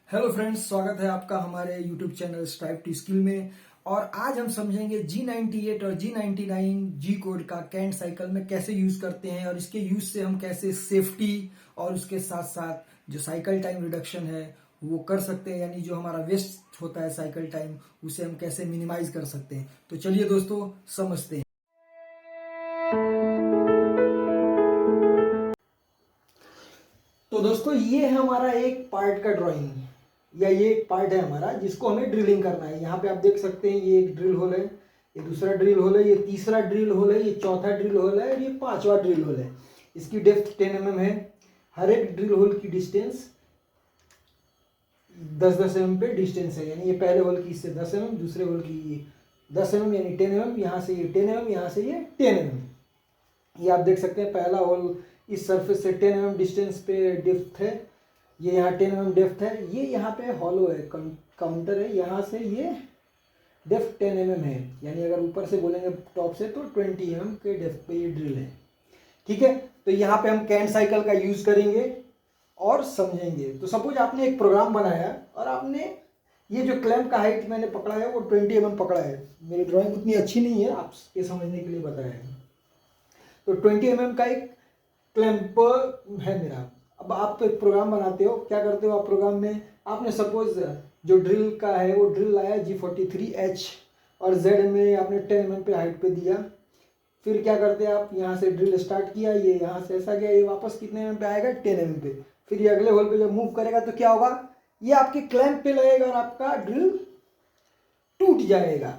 Hello friends, स्वागत है आपका हमारे YouTube channel Strive to Skill में। और आज हम समझेंगे G98 और G99 जी कोड का कैंट साइकिल में कैसे यूज करते हैं और इसके यूज से हम कैसे सेफ्टी और उसके साथ साथ जो साइकिल टाइम रिडक्शन है वो कर सकते हैं, यानी जो हमारा वेस्ट होता है साइकिल टाइम उसे हम कैसे मिनिमाइज कर सकते हैं। तो चलिए दोस्तों समझते हैं। तो दोस्तों ये है हमारा एक पार्ट का ड्राइंग या ये एक पार्ट है हमारा जिसको हमें ड्रिलिंग करना है। यहाँ पे आप देख सकते हैं ये एक ड्रिल होल है, ये दूसरा ड्रिल होल है, ये तीसरा ड्रिल होल है, ये चौथा ड्रिल होल है और ये पांचवा ड्रिल होल है। इसकी डेप्थ 10 mm है। हर एक ड्रिल होल की डिस्टेंस 10-10 mm पे डिस्टेंस है, यानी ये पहले होल की इससे 10 mm, दूसरे होल की 10 mm यानी 10 mm, यहाँ से ये 10 mm, यहाँ से ये 10 mm। ये आप देख सकते हैं पहला होल इस सरफेस से 10 mm डिस्टेंस पे डेप्थ है, ये यहाँ 10 mm डेप्थ है। ये यहाँ पे हॉलो है, काउंटर है, यहाँ से ये डेप्थ 10 mm है, यानी अगर ऊपर से बोलेंगे टॉप से तो 20 mm के डेप्थ पे ये ड्रिल है। ठीक है, तो यहाँ पे हम कैंट साइकिल का यूज करेंगे और समझेंगे। तो सपोज आपने एक प्रोग्राम बनाया और आपने ये जो क्लैंप का हाइट मैंने पकड़ा है वो 20 mm पकड़ा है। मेरी ड्राइंग उतनी अच्छी नहीं है, आपके समझने के लिए बताया है। तो 20 mm का एक क्लैंप है मेरा। अब आप तो एक प्रोग्राम बनाते हो, क्या करते हो आप प्रोग्राम में, आपने सपोज जो ड्रिल का है वो ड्रिल लाया G43H और Z में आपने 10 mm पे हाइट पे दिया। फिर क्या करते हैं आप, यहाँ से ड्रिल स्टार्ट किया, ये यहाँ से ऐसा गया, ये वापस कितने mm पे आएगा 10 mm पे। फिर ये अगले होल पे जब मूव करेगा तो क्या होगा, ये आपके क्लैंप पे लगेगा और आपका ड्रिल टूट जाएगा।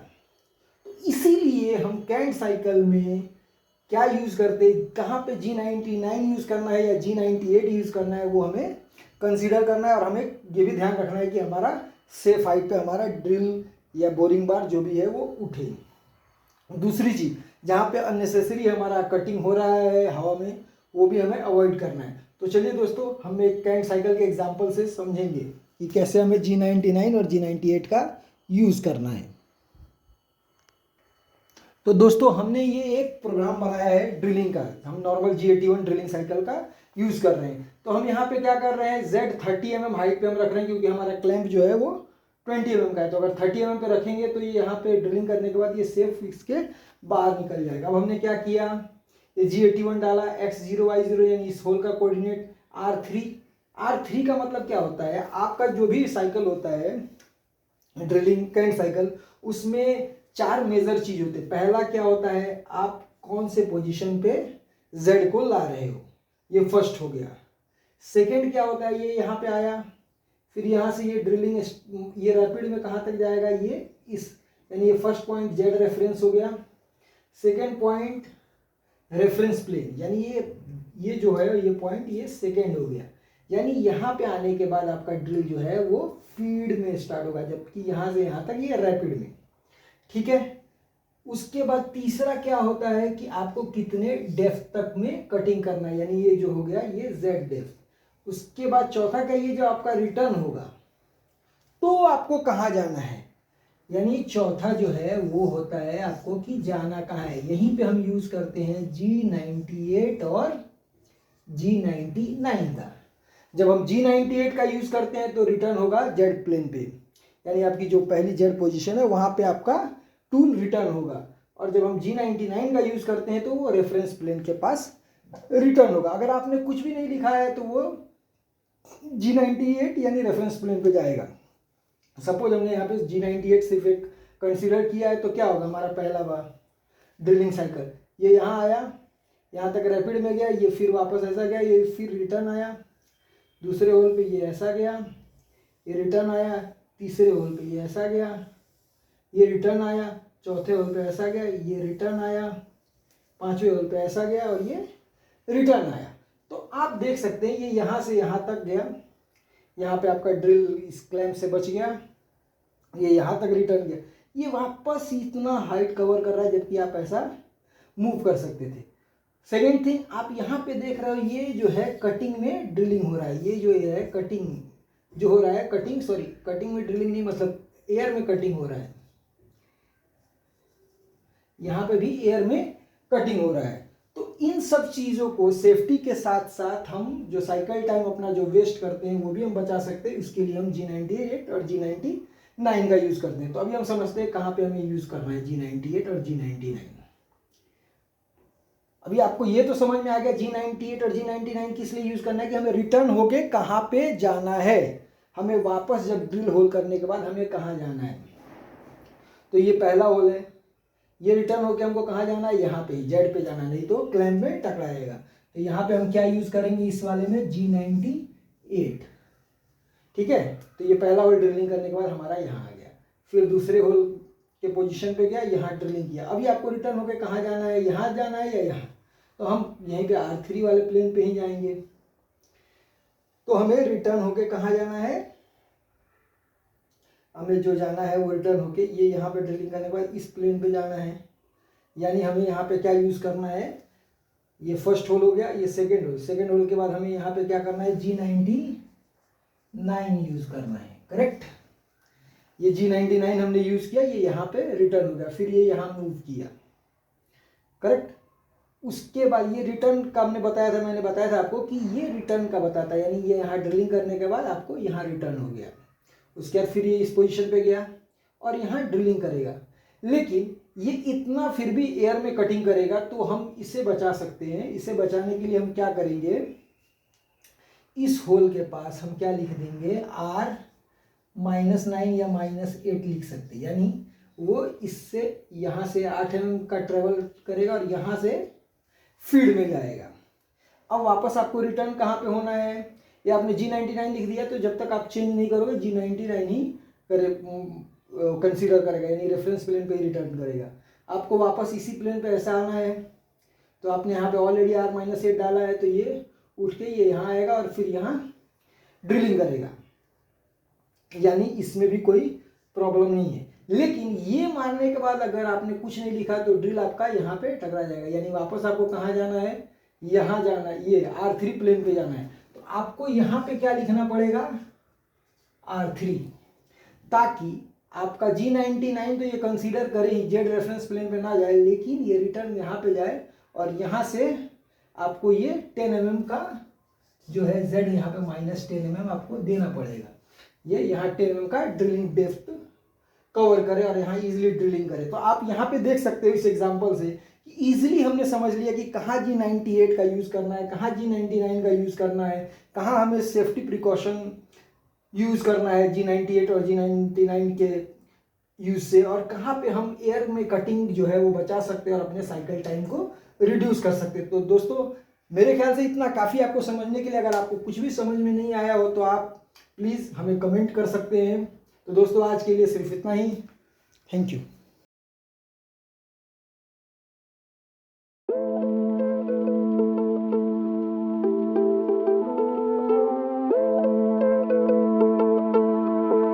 तो इसीलिए हम कैंट साइकिल में क्या यूज करते, कहाँ पे G99 यूज करना है या G98 यूज करना है वो हमें कंसीडर करना है। और हमें ये भी ध्यान रखना है कि हमारा सेफ हाइट पे हमारा ड्रिल या बोरिंग बार जो भी है वो उठे। दूसरी चीज, जहाँ पे अननेसेसरी हमारा कटिंग हो रहा है हवा में, वो भी हमें अवॉइड करना है। तो चलिए दोस्तों हम एक कैंट साइकिल के एग्जाम्पल से समझेंगे कि कैसे हमें G99 और G98 का यूज करना है। तो दोस्तों हमने ये एक प्रोग्राम बनाया है ड्रिलिंग का, हम नॉर्मल G81 ड्रिलिंग साइकिल का यूज कर रहे हैं। तो हम यहाँ पे क्या कर रहे हैं, Z 30 mm हाइट पे हम रख रहे हैं क्योंकि हमारा क्लैंप जो है वो 20 mm का है। तो अगर 30 mm पे रखेंगे तो ये यहाँ पे ड्रिलिंग करने के बाद ये सेफ फिक्स के बाहर निकल जाएगा। अब हमने क्या किया, ये G81 डाला, X0 Y0 यानी इस होल का कोऑर्डिनेट R3। R3 का मतलब क्या होता है, आपका जो भी साइकिल होता है ड्रिलिंग कैंट साइकिल, उसमें 4 मेजर चीज होते हैं। पहला क्या होता है, आप कौन से पोजीशन पे Z को ला रहे हो, ये फर्स्ट हो गया। सेकंड क्या होता है, ये यहाँ पे आया, फिर यहाँ से ये ड्रिलिंग ये रैपिड में कहाँ तक जाएगा, ये इस, यानी ये फर्स्ट पॉइंट Z रेफरेंस हो गया। सेकेंड पॉइंट रेफरेंस प्लेन, यानी ये जो है ये पॉइंट ये सेकेंड हो गया, यानी यहाँ पे आने के बाद आपका ड्रिल जो है वो फीड में स्टार्ट होगा, जबकि यहाँ से यहाँ तक ये रैपिड में। ठीक है, उसके बाद तीसरा क्या होता है कि आपको कितने डेप्थ तक में कटिंग करना है, यानी ये जो हो गया ये Z डेप्थ। उसके बाद चौथा क्या, ये जो आपका रिटर्न होगा तो आपको कहाँ जाना है, यानी चौथा जो है वो होता है आपको कि जाना कहाँ है। यहीं पे हम यूज करते हैं G98 और G99 का। जब हम G98 का यूज करते हैं तो रिटर्न होगा Z प्लेन पे, यानी आपकी जो पहली Z पोजीशन है वहां पे आपका टूल रिटर्न होगा। और जब हम G99 का यूज करते हैं तो वो रेफरेंस प्लेन के पास रिटर्न होगा। अगर आपने कुछ भी नहीं लिखा है तो वो G98 यानी रेफरेंस प्लेन पे जाएगा। सपोज हमने यहाँ पे G98 सिर्फ एक कंसीडर किया है तो क्या होगा, हमारा पहला बार ड्रिलिंग साइकिल ये यहाँ आया, यहाँ तक रैपिड में गया, ये फिर वापस ऐसा गया, ये फिर रिटर्न आया, दूसरे होल पे ये ऐसा गया, ये रिटर्न आया, तीसरे होल पे ये ऐसा गया, ये रिटर्न आया, चौथे होल पे ऐसा गया, ये रिटर्न आया, पांचवें होल पे ऐसा गया और ये रिटर्न आया। तो आप देख सकते हैं ये यहाँ से यहाँ तक गया, यहाँ पे आपका ड्रिल इस क्लैंप से बच गया, ये यहाँ तक रिटर्न गया, ये वापस इतना हाइट कवर कर रहा है, जबकि आप ऐसा मूव कर सकते थे। सेकेंड थिंग, आप यहाँ पे देख रहे हो ये जो है कटिंग में ड्रिलिंग हो रहा है, ये जो है कटिंग जो हो रहा है, कटिंग में ड्रिलिंग नहीं, मतलब एयर में कटिंग हो रहा है, यहाँ पे भी एयर में कटिंग हो रहा है। तो इन सब चीज़ों को सेफ्टी के साथ साथ हम जो साइकिल टाइम अपना जो वेस्ट करते हैं वो भी हम बचा सकते हैं। इसके लिए हम G98 और G99 का यूज़ करते हैं। तो अभी हम समझते हैं कहाँ पे हमें यूज़ करना है G98 और G99। अभी आपको ये तो समझ में आ गया G98 और G99 किस लिए यूज़ करना है, कि हमें रिटर्न होके कहाँ पे जाना है, हमें वापस जब ड्रिल होल करने के बाद हमें कहाँ जाना है। तो ये पहला होल है, ये रिटर्न होके हमको कहाँ जाना है, यहाँ पे जेड पे जाना, नहीं तो क्लैंप में टकराएगा। तो यहाँ पे हम क्या यूज़ करेंगे इस वाले में G98। ठीक है, तो ये पहला होल ड्रिलिंग करने के बाद हमारा यहाँ आ गया। फिर दूसरे होल के पोजीशन पे गया, यहाँ ड्रिलिंग किया। अभी आपको रिटर्न होके कहाँ जाना है, यहाँ जाना है या यहाँ, तो हम यहीं पे R3 वाले प्लेन पे ही जाएंगे। तो हमें रिटर्न होके कहाँ जाना है, हमें जो जाना है वो रिटर्न होके ये यहाँ पे ड्रिलिंग करने के बाद इस प्लेन पे जाना है। यानी हमें यहाँ पे क्या यूज़ करना है, ये फर्स्ट होल हो गया, ये सेकेंड होल। सेकेंड होल के बाद हमें यहाँ पे क्या करना है, G99 यूज़ करना है। करेक्ट, ये G99 हमने यूज़ किया, ये यहाँ पे रिटर्न हो गया, फिर ये यहाँ मूव किया। करेक्ट, उसके बाद ये रिटर्न का हमने बताया था, मैंने बताया था आपको कि ये रिटर्न का बताता है, यानी ये यहाँ ड्रिलिंग करने के बाद आपको यहाँ रिटर्न हो गया। उसके बाद फिर ये इस पोजीशन पे गया और यहाँ ड्रिलिंग करेगा, लेकिन ये इतना फिर भी एयर में कटिंग करेगा। तो हम इसे बचा सकते हैं। इसे बचाने के लिए हम क्या करेंगे, इस होल के पास हम क्या लिख देंगे, R-9 या -8 लिख सकते हैं। यानी वो इससे यहाँ से 8 mm का ट्रेवल करेगा और यहाँ से फील्ड में जाएगा। अब वापस आपको रिटर्न कहाँ पे होना है, ये आपने G99 लिख दिया, तो जब तक आप चेंज नहीं करोगे G99 ही कंसीडर करेगा, यानी रेफरेंस प्लेन पे ही रिटर्न करेगा। आपको वापस इसी प्लेन पे ऐसा आना है, तो आपने यहाँ पे ऑलरेडी R-8 डाला है, तो ये उठ के ये यहाँ आएगा और फिर यहाँ ड्रिलिंग करेगा। यानी इसमें भी कोई प्रॉब्लम नहीं है। लेकिन ये मानने के बाद अगर आपने कुछ नहीं लिखा तो ड्रिल आपका यहाँ पे टकरा जाएगा। यानी वापस आपको कहाँ जाना है, यहाँ जाना है, ये R3 प्लेन पे जाना है। तो आपको यहाँ पे क्या लिखना पड़ेगा, R3, ताकि आपका G99 तो ये कंसीडर करे ही, जेड रेफरेंस प्लेन पे ना जाए, लेकिन ये रिटर्न यहाँ पे जाए और यहाँ से आपको ये 10 mm का जो है Z यहाँ पे -10 mm आपको देना पड़ेगा। ये यहाँ 10 mm का ड्रिलिंग डेप्थ कवर करे और यहाँ इजीली ड्रिलिंग करे। तो आप यहाँ पे देख सकते हो इस एग्जांपल से कि इजीली हमने समझ लिया कि कहाँ G98 का यूज़ करना है, कहाँ G99 का यूज़ करना है, कहाँ हमें सेफ्टी प्रिकॉशन यूज़ करना है G98 और G99 के यूज़ से, और कहाँ पे हम एयर में कटिंग जो है वो बचा सकते हैं और अपने साइकिल टाइम को रिड्यूस कर सकते हैं। तो दोस्तों मेरे ख्याल से इतना काफ़ी आपको समझने के लिए। अगर आपको कुछ भी समझ में नहीं आया हो तो आप प्लीज़ हमें कमेंट कर सकते हैं। तो दोस्तों आज के लिए सिर्फ इतना ही। Thank you.